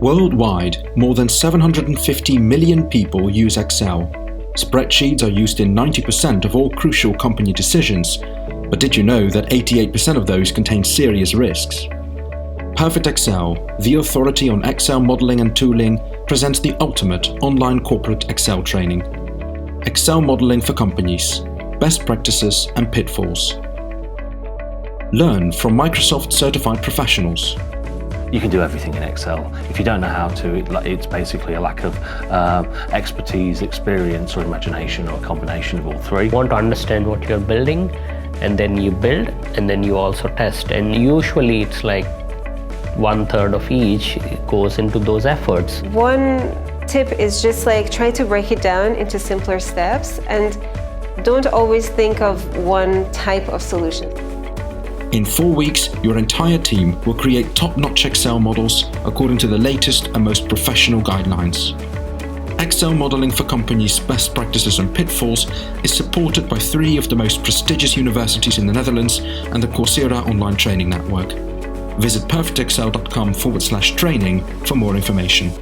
Worldwide, more than 750 million people use Excel. Spreadsheets are used in 90% of all crucial company decisions, but did you know that 88% of those contain serious risks? PerfectXL, the authority on Excel modeling and tooling, presents the ultimate online corporate Excel training. Excel modeling for companies, best practices and pitfalls. Learn from Microsoft certified professionals. You can do everything in Excel. If you don't know how to, it's basically a lack of expertise, experience or imagination, or a combination of all three. You want to understand what you're building, and then you build, and then you also test. And usually it's like 1/3 of each goes into those efforts. One tip is just like try to break it down into simpler steps and don't always think of one type of solution. In 4 weeks, your entire team will create top-notch Excel models according to the latest and most professional guidelines. Excel modeling for companies' best practices and pitfalls is supported by 3 of the most prestigious universities in the Netherlands and the Coursera online training network. Visit perfectxl.com/training for more information.